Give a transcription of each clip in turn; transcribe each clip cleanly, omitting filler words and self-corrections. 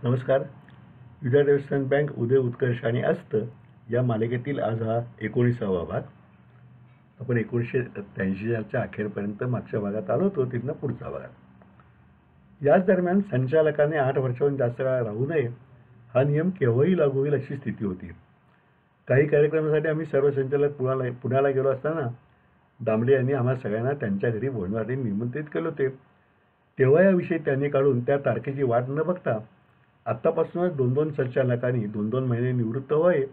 नमस्कार. विजया देवस्थान बँक उदय उत्कर्ष आणि अस्त या मालिकेतील आज हा 19वा भाग. आपण 1983च्या अखेरपर्यंत मागच्या भागात आलो होतो, तिथनं पुढचा भाग. याच दरम्यान संचालकाने 8 वर्षांहून जास्त काळ राहू नये हा नियम केव्हाही लागू होईल अशी स्थिती होती. काही कार्यक्रमासाठी आम्ही सर्व संचालक पुण्याला गेलो असताना दामले यांनी आम्हा सगळ्यांना त्यांच्या घरी भोजनासाठी निमंत्रित केले होते. तेव्हा याविषयी त्यांनी काढून त्या तारखेची वाट न बघता आत्तापासूनच 2-2 संचालकांनी 2-2 महिने निवृत्त व्हावे,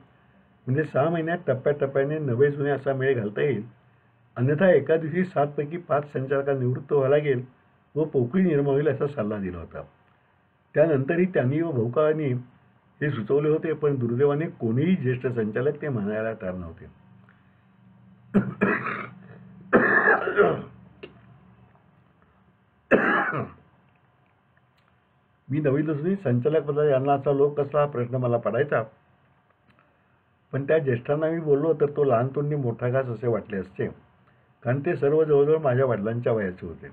म्हणजे 6 महिन्यात टप्प्याटप्प्याने नवे जुने असा मेळ घालता येईल. अन्यथा एका दिवशी 7 पैकी 5 संचालकांना निवृत्त व्हावं लागेल व पोकळी निर्माण होईल असा सल्ला दिला होता. त्यानंतरही त्यांनी व भाऊकांनी हे सुचवले होते, पण दुर्दैवाने कोणीही ज्येष्ठ संचालक ते म्हणायला तयार नव्हते. मी नवीन असूनही संचालक पदाचा अन्नाचा लोक कसला हा प्रश्न मला पडायचा. पण त्या ज्येष्ठांना मी बोललो तर तो लहान तोंडी मोठा घास असे वाटले असते, कारण ते सर्व जवळजवळ माझ्या वडिलांच्या वयाचे होते.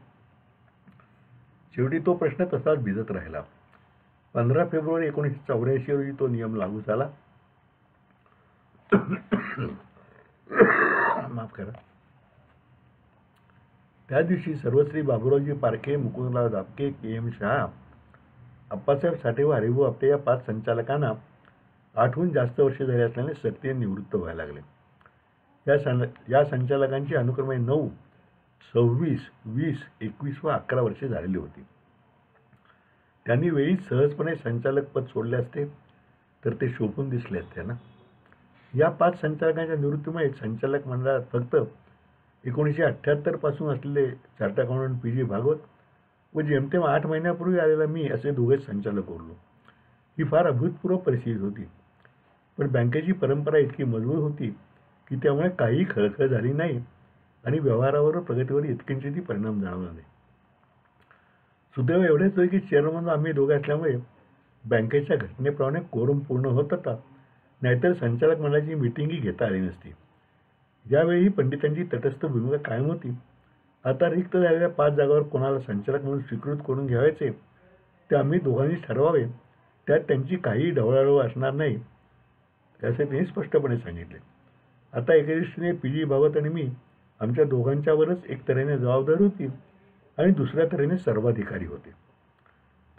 शेवटी तो प्रश्न तसाच भिजत राहिला. 15 फेब्रुवारी 1984 रोजी तो नियम लागू झाला. माफ करा. त्या दिवशी सर्वश्री बाबुरावजी पारखे, मुकुंदराव दापके, के.एम. शहा, अप्पासाहेब साठे व हरिभाऊ आपटे या 5 संचालकांना 8हून जास्त वर्षे झाली असल्याने सक्तीने निवृत्त व्हायला लागले. या संचालकांची अनुक्रमे 9, 26, 20, 21 व 11 वर्षे झालेली होती. त्यांनी वेळी सहजपणे संचालक पद सोडले असते तर ते शोभून दिसले असते ना. या 5 संचालकांच्या निवृत्तीमुळे संचालक मंडळात फक्त 1978 पासून असलेले चार्टर्ड अकाउंटंट पी.जी. भागवत व जेमतेम 8 महिन्यापूर्वी आलेला मी असे दोघेच संचालक उरलो. ही फार अभूतपूर्व परिस्थिती होती, पण बँकेची परंपरा इतकी मजबूत होती की त्यामुळे काही खळखळ झाली नाही आणि व्यवहारावर व प्रगतीवर इतकिंचितही परिणाम जाणवला नाही. सुदैव एवढेच होते की चेअरमन आम्ही दोघे असल्यामुळे बँकेच्या घटनेप्रमाणे कोरम पूर्ण होत होता, नाहीतर संचालक मंडळाची मीटिंगही घेता आली नसती. यावेळी पंडितांची तटस्थ भूमिका कायम होती. आता रिक्त झालेल्या 5 जागावर कोणाला संचालक म्हणून स्वीकृत करून घ्यायचे ते आम्ही दोघांनी ठरवावे, त्यात त्यांची काहीही ढवळाढवळ असणार नाही असे त्यांनी स्पष्टपणे सांगितले. आता एका दृष्टीने पी.जी. भागवत आणि मी आमच्या दोघांच्यावरच एक तऱ्हेने जबाबदारी होती आणि दुसऱ्या तऱ्हेने सर्वाधिकारी होते.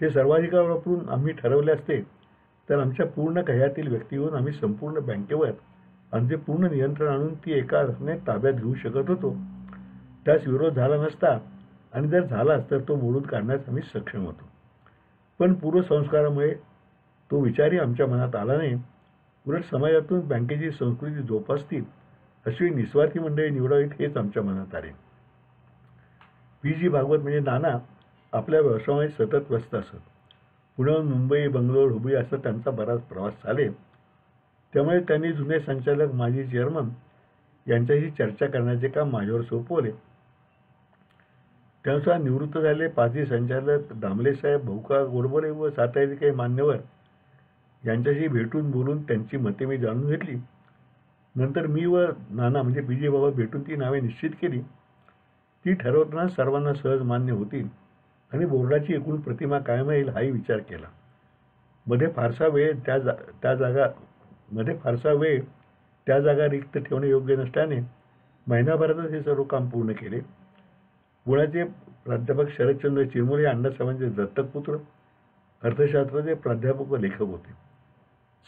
ते सर्वाधिकार वापरून आम्ही ठरवले असते तर आमच्या पूर्ण कह्यातील व्यक्तीहून आम्ही संपूर्ण बँकेवर आमचे पूर्ण नियंत्रण आणून ती एका अर्थाने ताब्यात घेऊ शकत होतो. त्यास विरोध झाला नसता आणि जर झालाच तर तो मोडून काढण्यास आम्ही सक्षम होतो. पण पूर्वसंस्कारामुळे तो विचारही आमच्या मनात आला नाही. उलट समाजातून बँकेची संस्कृती जोपासतील अशी निस्वार्थी मंडळी निवडावीत हेच आमच्या मनात आले. पी.जी. भागवत म्हणजे नाना आपल्या व्यवसायामध्ये सतत व्यस्त असत. पुण्याहून मुंबई, बंगलोर, हुबळी असा त्यांचा बराच प्रवास झाले. त्यामुळे त्यांनी जुने संचालक, माजी चेअरमन यांच्याशी चर्चा करण्याचे काम माझ्यावर सोपवले. त्यानुसार निवृत्त झालेले 5ही संचालक दामलेसाहेब, भाऊका गोडबोले व 7 काही मान्यवर यांच्याशी भेटून बोलून त्यांची मते मी जाणून घेतली. नंतर मी व नाना म्हणजे पी.जी. भागवत भेटून ती नावे निश्चित केली. ती ठरवताना सर्वांना सहज मान्य होतील आणि बोर्डाची एकूण प्रतिमा कायम राहील हाही विचार केला. मध्ये फारसा वेळ त्या जागा रिक्त ठेवणे योग्य नसल्याने महिनाभरातच हे सर्व काम पूर्ण केले. पुण्याचे प्राध्यापक शरदचंद्र चिरमुले अण्णासाहेबांचे दत्तक पुत्र, अर्थशास्त्राचे प्राध्यापक व लेखक होते.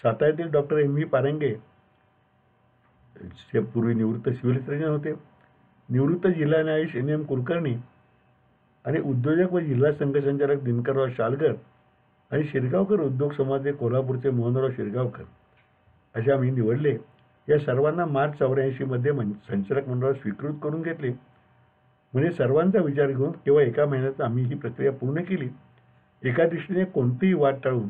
साताऱ्यातील डॉक्टर एम.व्ही. पारंगे पूर्वी निवृत्त सिव्हिल सर्जन होते. निवृत्त जिल्हा न्यायाधीश एन.एम. कुलकर्णी आणि उद्योजक व जिल्हा संघसंचालक दिनकरराव शालकर आणि शिरगावकर उद्योग समाजाचे कोल्हापूरचे मोहनराव शिरगावकर असे आम्ही निवडले. या सर्वांना मार्च 84 मध्ये संचालक मंडळात स्वीकृत करून घेतले. म्हणजे सर्वांचा विचार घेऊन केवळ एका महिन्यात आम्ही ही प्रक्रिया पूर्ण केली. एका दृष्टीने कोणतीही वाट टाळून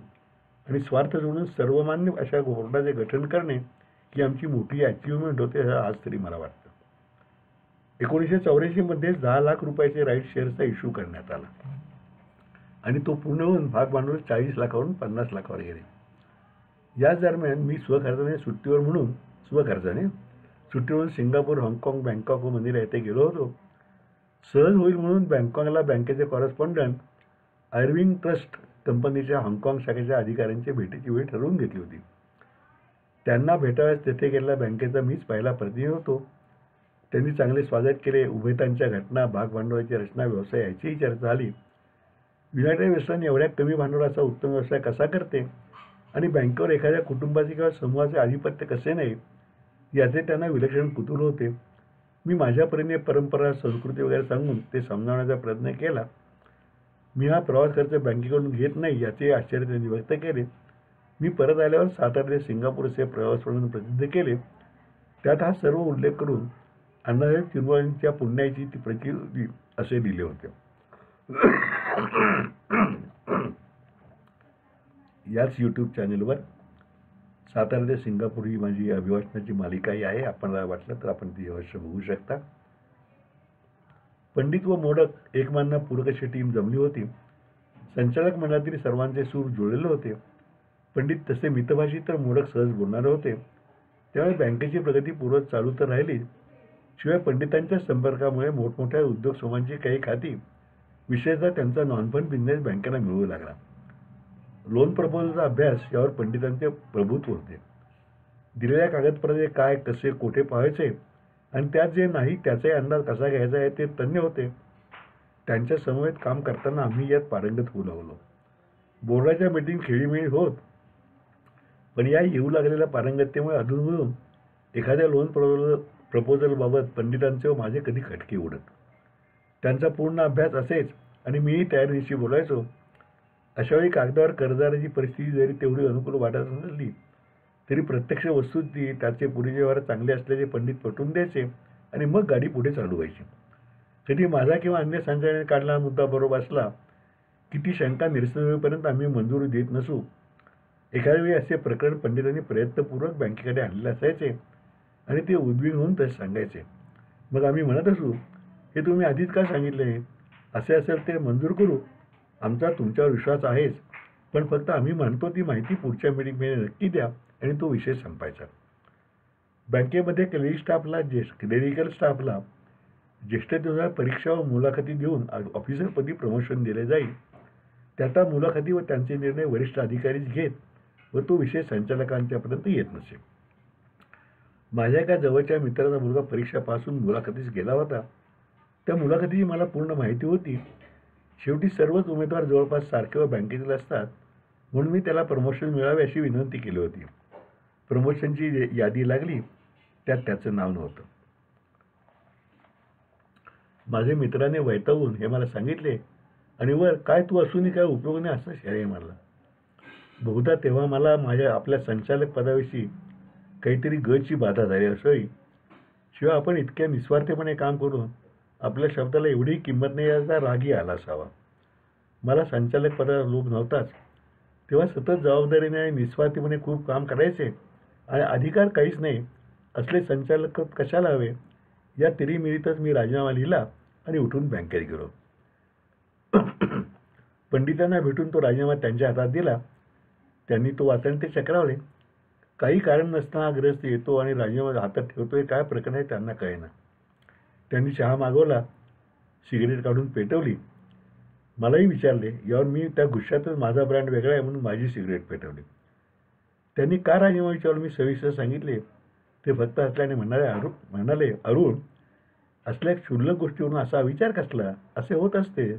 आणि स्वार्थ सोडून सर्वमान्य अशा बोर्डाचे गठन करणे ही आमची मोठी अचिव्हमेंट होते असं आज तरी मला वाटतं. 1984 मध्ये 10 लाख रुपयाचे राईट शेअर्सचा इश्यू करण्यात आला आणि तो पूर्ण होऊन भाग भांडवल 40 लाखावरून 50 लाखावर गेले. याच दरम्यान मी स्वखर्चाने सुट्टीवरून सिंगापूर, हाँगकाँग, बँकॉक व मनिला येथे गेलो होतो. सहज होईल म्हणून बँकॉकला बँकेचे कॉरेस्पॉन्डंट आयर्विंग ट्रस्ट कंपनीच्या हाँगकाँग शाखेच्या अधिकाऱ्यांची भेटीची वेळ ठरवून घेतली होती. त्यांना भेटावयास तेथे गेलेला बँकेचा मीच पहिला प्रतिनिधी होतो. त्यांनी चांगले स्वागत केले. उभयतांच्या घटना, भागभांडवलाची रचना, व्यवसाय याचीही चर्चा झाली. युनायटेड वेस्टर्न एवढ्या कमी भांडवलाचा उत्तम व्यवसाय कसा करते आणि बँकेवर एखाद्या कुटुंबाचे किंवा समूहाचे आधिपत्य कसे नाही याचे त्यांना विलक्षण कुतूहल होते. मी माझ्या परीने परंपरा, संस्कृती वगैरे सांगून ते समजावण्याचा प्रयत्न केला. मी हा प्रवास खर्च बँकेकडून घेत नाही याचे आश्चर्य त्यांनी व्यक्त केले. मी परत आल्यावर सातारा ते सिंगापूरचे प्रवास वर्णन प्रसिद्ध केले. त्यात हा सर्व उल्लेख करून अण्णासाहेब चिरंजीवांच्या पुण्याची ती प्रचिती असे लिहिले होते. याच यूट्यूब चॅनलवर सातारा ते सिंगापूर ही माझी अभिभाषणाची मालिकाही आहे. आपल्याला वाटलं तर आपण ती अवश्य बघू शकता. पंडित व मोडक एकमान्य पूरक अशी टीम जमली होती. संचालक मंडळातील सर्वांचे सूर जुळलेले होते. पंडित तसे मितभाषी तर मोडक सहज बोलणारे होते. त्यामुळे बँकेची प्रगती पूर्वत चालू तर राहिली. शिवाय पंडितांच्या संपर्कामुळे मोठमोठ्या उद्योग समूहांची काही खाती, विशेषतः त्यांचा नॉन फंड बिझनेस बँकेला मिळू लागला. लोन प्रपोजलचा अभ्यास यावर पंडितांचे प्रभुत्व होते. दिलेल्या कागदपत्राचे काय, कसे, कोठे पाहायचे आणि त्यात जे नाही त्याचाही अंदाज कसा घ्यायचा आहे ते तज्ञ होते. त्यांच्या समवेत काम करताना आम्ही यात पारंगत होऊ लागलो. बोर्डाच्या मीटिंग खेळीमेळी होत, पण या येऊ लागलेल्या पारंगत्यतेमुळे अधूनमधून एखाद्या लोन प्रपोजलबाबत पंडितांचे व माझे कधी खटके उडत. त्यांचा पूर्ण अभ्यास असेच आणि मीही तयारीनिशी बोलायचो. अशावेळी कागदावर कर्जदाराची परिस्थिती जरी तेवढी अनुकूल वाटत नसली तरी प्रत्यक्ष वस्तुस्थिती त्याचे पुढे व्यवहार चांगले असल्याचे पंडित पटवून द्यायचे आणि मग गाडी पुढे चालू व्हायची. कधी माझा किंवा अन्य संचालकाने काढलेला मुद्दा बरोबर असला की ती शंका निरसन होईपर्यंत आम्ही मंजुरी देत नसू. एखाद्या वेळी असे प्रकरण पंडितांनी प्रयत्नपूर्वक बँकेकडे आणलेले असायचे आणि ते उद्विग्न होऊन तसे सांगायचे. मग आम्ही म्हणत असू, हे तुम्ही आधीच का सांगितले? असे असेल ते मंजूर करू. आमचा तुमच्यावर विश्वास आहेच, पण फक्त आम्ही म्हणतो ती माहिती पुढच्या मीटिंगमध्ये नक्की द्या आणि तो विषय संपायचा. बँकेमध्ये क्लेरिकल स्टाफला ज्येष्ठतेनुसार परीक्षा व मुलाखती देऊन ऑफिसरपदी प्रमोशन दिले जाईल. त्याचा मुलाखती व त्यांचे निर्णय वरिष्ठ अधिकारीच घेत व तो विषय संचालकांच्यापर्यंत येत नसे. माझ्या एका जवळच्या मित्राचा मुलगा परीक्षा पासून मुलाखतीस गेला होता. त्या मुलाखतीची मला पूर्ण माहिती होती. शेवटी सर्वच उमेदवार जवळपास सारखे व बँकेतील असतात, म्हणून मी त्याला प्रमोशन मिळावे अशी विनंती केली होती. प्रमोशनची यादी लागली, त्यात त्याचं नाव नव्हतं. माझे मित्राने वैतागून हे मला सांगितले आणि वर काय तू असूनही काय उपयोग नाही असं शाळे मारला. बहुधा तेव्हा मला आपल्या संचालक पदाविषयी काहीतरी गची बाधा झाली असावी. शिवाय आपण इतक्या निस्वार्थीपणे काम करून आपल्या शब्दाला एवढी किंमत नाही याचा रागही आला असावा. मला संचालक पदाचा लोभ नव्हताच. तेव्हा सतत जबाबदारीने आणि निस्वार्थीपणे खूप काम करायचे आणि अधिकार काहीच नाही असले संचालक कशाला हवे या तिरीमिरीतच मी राजीनामा लिहिला आणि उठून बँकेत गेलो. पंडितांना भेटून तो राजीनामा त्यांच्या हातात दिला. त्यांनी तो वाचून ते चक्रावले. काही कारण नसताना ग्रस्त येतो आणि राजीनामा हातात ठेवतोय, काय प्रकरण आहे त्यांना कळेना. त्यांनी चहा मागवला, सिगरेट काढून पेटवली. मलाही विचारले. यावर मी त्या गुस्स्यातच माझा ब्रँड वेगळा आहे म्हणून माझी सिगरेट पेटवली. त्यांनी का राजीनामा विचारलं मी सविस्तर सांगितले. ते फक्त असल्याने म्हणाले, अरुण, असल्या क्षुल्लक गोष्टीवरून असा विचार कसला? असे होत असते.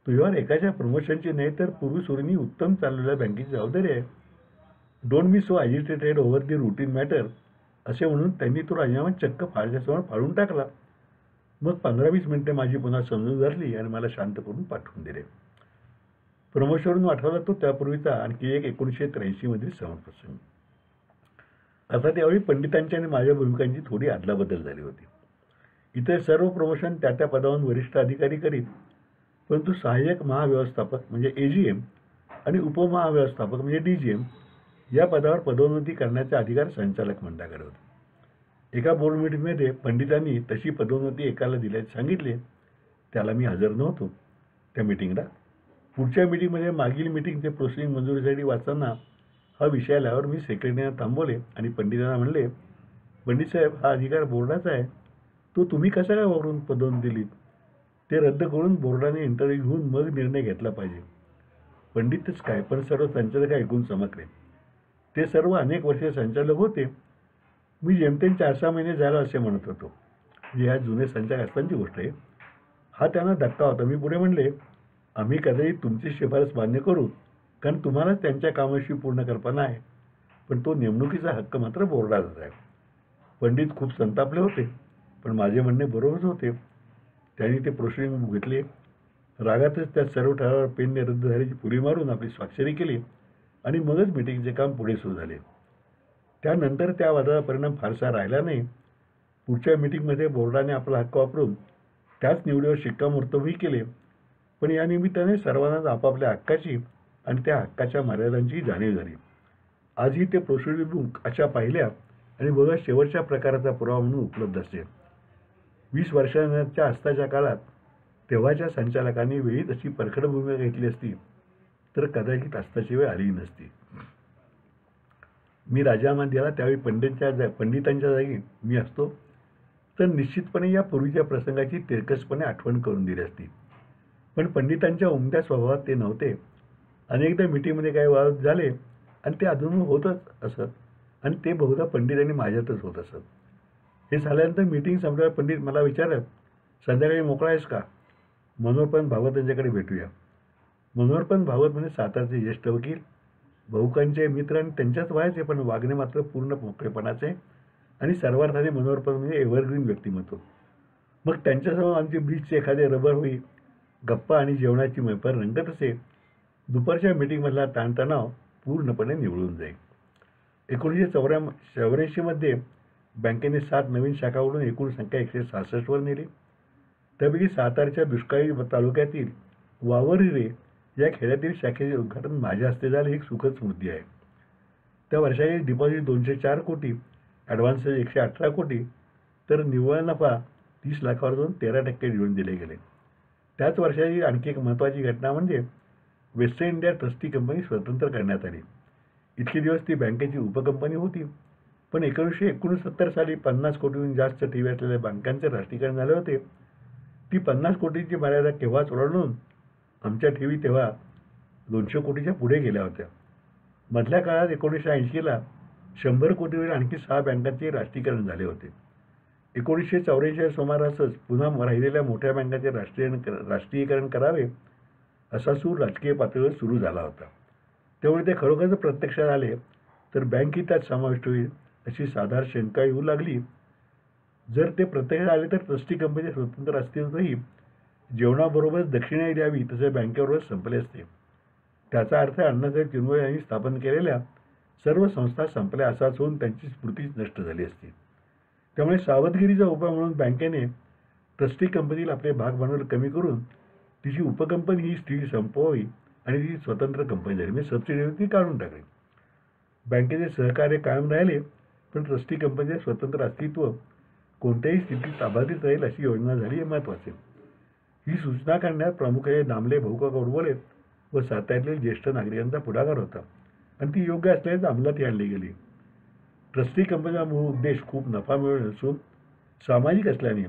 तुझ्यावर एकाच्या प्रमोशनची नाही तर पूर्वीसुरींनी उत्तम चाललेल्या बँकेची जबाबदारी आहे. Don't be so agitated over the routine matter असे म्हणून त्यांनी तो राजीनामा चक्क फाडल्यासमोर फाडून टाकला. मग 15-20 मिनिटे माझी पुन्हा समजून धरली आणि मला शांत करून पाठवून दिले. प्रमोशनवरून आठवला तो त्यापूर्वीचा आणखी एक 1983 मधील समप्रसंग. आता त्यावेळी पंडितांची आणि माझ्या भूमिकांची थोडी अदलाबदल झाली होती. इतर सर्व प्रमोशन त्या पदावरून वरिष्ठ अधिकारी करीत, परंतु सहाय्यक महाव्यवस्थापक म्हणजे AGM आणि उपमहाव्यवस्थापक म्हणजे DGM या पदावर पदोन्नती करण्याचा अधिकार संचालक मंडळाकडे होता. एका बोर्ड मीटिंगमध्ये पंडितांनी तशी पदोन्नती एकाला दिल्याचे सांगितले. त्याला मी हजर नव्हतो त्या मीटिंगला. पुढच्या मीटिंगमध्ये मागील मीटिंगचे प्रोसिडिंग मंजुरीसाठी वाचताना हा विषय आल्यावर मी सेक्रेटरीना थांबवले आणि पंडितांना म्हणले, पंडित साहेब, हा अधिकार बोर्डाचा आहे. तो तुम्ही कसा काय वापरून पदोन्नती दिलीत? ते रद्द करून बोर्डाने इंटरव्ह्यू घेऊन मग निर्णय घेतला पाहिजे. पंडितच काय पण सर्व संचालक ऐकून चमकले. ते सर्व अनेक वर्षे संचालक होते. मी जेमतेम 4-6 महिने झालं असे म्हणत होतो. म्हणजे ह्या जुने संचालक असतानाची गोष्ट आहे. हा त्यांना धक्का होता. मी पुढे म्हणले, आम्ही कदाचित तुमची शिफारस मान्य करू, कारण तुम्हालाच त्यांच्या कामाशी पूर्ण कल्पना आहे. पण तो नेमणुकीचा हक्क मात्र बोर्डाचाच आहे. पंडित खूप संतापले होते, पण माझे म्हणणे बरोबरच होते. त्यांनी ते प्रोसिडिंग घेतले. रागातच त्या सर्व ठरावावर पेनने रद्द झाल्याची पुरी मारून आपली स्वाक्षरी केली आणि मगच मिटिंगचे काम पुढे सुरू झाले. त्यानंतर त्या वादाचा परिणाम फारसा राहिला नाही. पुढच्या मिटिंगमध्ये बोर्डाने आपला हक्क वापरून त्याच निवडीवर शिक्कामोर्तबही केले. पण या निमित्ताने सर्वांनाच आपापल्या हक्काची आणि त्या हक्काच्या मर्यादांची जाणीव झाली. आजही ते प्रोसिडिंग बुक अशा पहिल्या आणि बघा शेवटच्या प्रकाराचा पुरावा म्हणून उपलब्ध असेल. 20 वर्षांच्या असताच्या काळात तेव्हाच्या संचालकांनी वेळीच अशी परखड भूमिका घेतली असती तर कदाचित असताची वेळ आलीही नसती. मी राजीनामा दिला त्यावेळी पंडितांच्या जागी मी असतो तर निश्चितपणे या पूर्वीच्या प्रसंगाची तिरकसपणे आठवण करून दिली असती. पण पंडितांच्या उमद्या स्वभावात ते नव्हते. अनेकदा मिटिंगमध्ये काही वाद झाले आणि ते अजून होतच असत आणि ते बहुधा पंडितांनी माझ्यातच होत असत. हे झाल्यानंतर मिटिंग संपल्यावर पंडित मला विचारत, संध्याकाळी मोकळा आहेस का? मनोहरपंत भागवत यांच्याकडे भेटूया. मनोहरपंत भागवत म्हणजे सातारचे ज्येष्ठ वकील, भाऊकांचे मित्र आणि त्यांच्याच वयाचे, पण वागणे मात्र पूर्ण मोकळेपणाचे आणि सर्वार्थाने मनोहरपंत म्हणजे एव्हरग्रीन व्यक्तिमत्व. मग त्यांच्यासमोर आमची ब्रिजचे एखादे रबर होई, गप्पा आणि जेवणाची मैफल रंगत असे. दुपारच्या मिटिंगमधला ताणतणाव पूर्णपणे निवळून जाईल. 1984 बँकेने 7 नवीन शाखा उघडून एकूण संख्या 166 वर नेली. त्यापैकी सातारच्या दुष्काळी तालुक्यातील वावरिरे या खेड्यातील शाखेचे उद्घाटन माझ्या हस्ते झाले. एक सुखद स्मृती आहे. त्या वर्षाचे डिपॉझिट 204 कोटी, ॲडव्हान्सेस 118 कोटी, तर निव्वळ नफा 30 लाखावर जाऊन 13% डिव्हिडंड दिले गेले. त्याच वर्षाची आणखी एक महत्त्वाची घटना म्हणजे वेस्टर्न इंडिया ट्रस्टी कंपनी स्वतंत्र करण्यात आली. इतके दिवस ती बँकेची उपकंपनी होती. पण 1969 साली 50 कोटीहून जास्त ठेवी असलेल्या बँकांचे राष्ट्रीयकरण झाले होते. ती 50 कोटींची मर्यादा केव्हाच ओलांडून आमच्या ठेवी तेव्हा 200 कोटीच्या पुढे गेल्या होत्या. मधल्या काळात 1980ला 100 कोटीवर आणखी 6 बँकांचे राष्ट्रीयकरण झाले होते. 1984 सुमारासच पुन्हा राहिलेल्या मोठ्या बँकांचे राष्ट्रीयकरण करावे असा सूर राजकीय पातळीवर सुरू झाला होता. त्यामुळे ते खरोखरच प्रत्यक्षात आले तर बँक ही त्यात समाविष्ट होईल अशी साधारण शंका येऊ लागली. जर ते प्रत्यक्षात आले तर ट्रस्टी कंपनी स्वतंत्र अस्तित्वही जेवणाबरोबरच दक्षिणाही द्यावी तसे बँकेबरोबर संपले असते. त्याचा अर्थ अण्णासाहेब चिरमुरे यांनी स्थापन केलेल्या सर्व संस्था संपल्या असाच होऊन त्यांची स्फूर्तीच नष्ट झाली असती. त्यामुळे सावधगिरीचा उपाय म्हणून बँकेने ट्रस्टी कंपनीला आपले भाग भांडवल कमी करून तिची उपकंपनी ही स्थिती संपवावी आणि ती स्वतंत्र कंपनी झाली. म्हणजे सबसिडी काढून टाकली. बँकेचे सहकार्य कायम राहिले पण ट्रस्टी कंपनीचे स्वतंत्र अस्तित्व कोणत्याही स्थितीत अबाधित राहील अशी योजना झाली हे महत्त्वाचे. ही सूचना करण्यात प्रामुख्याने दामले, भाऊका गोडबोले व साताऱ्यातील ज्येष्ठ नागरिकांचा पुढाकार होता आणि ती योग्य असल्याच अंमलात आणली गेली. ट्रस्टी कंपनीचा मूळ उद्देश खूप नफा मिळवणे असून सामाजिक असल्याने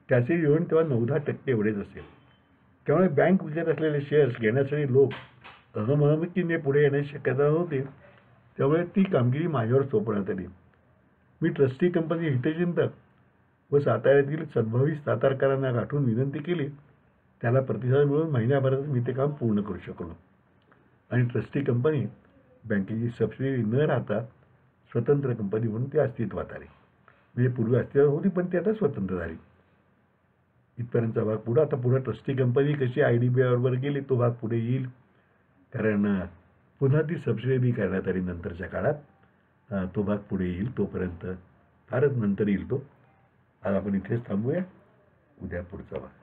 त्याचे धोरण तेव्हा 9-10% एवढेच असेल. त्यामुळे बँक विकत असलेले शेअर्स घेण्यासाठी लोक अहमहमकीने पुढे येण्याची शक्यता नव्हती. त्यामुळे ती कामगिरी माझ्यावर सोपवण्यात आली. मी ट्रस्टी कंपनी हितचिंतक व साताऱ्यातील सद्भावी सातारकरांना गाठून विनंती केली. त्याला प्रतिसाद मिळून महिन्याभरातच मी ते काम पूर्ण करू शकलो आणि ट्रस्टी कंपनी बँकेची सबसिडी न राहता स्वतंत्र कंपनी म्हणून ती अस्तित्वात आली. म्हणजे पूर्वी अस्तित्वात होती पण ती आता स्वतंत्र झाली. इथपर्यंतचा भाग पुढे. आता पुढे ट्रस्टी कंपनी कशी IDBI बरोबर गेली तो भाग पुढे येईल, कारण पुन्हा ती सबसिडी करण्यात आली नंतरच्या काळात. तो भाग पुढे येईल. तोपर्यंत फारच नंतर येईल तो. आज आपण इथेच थांबूया. उद्या पुढचा भाग.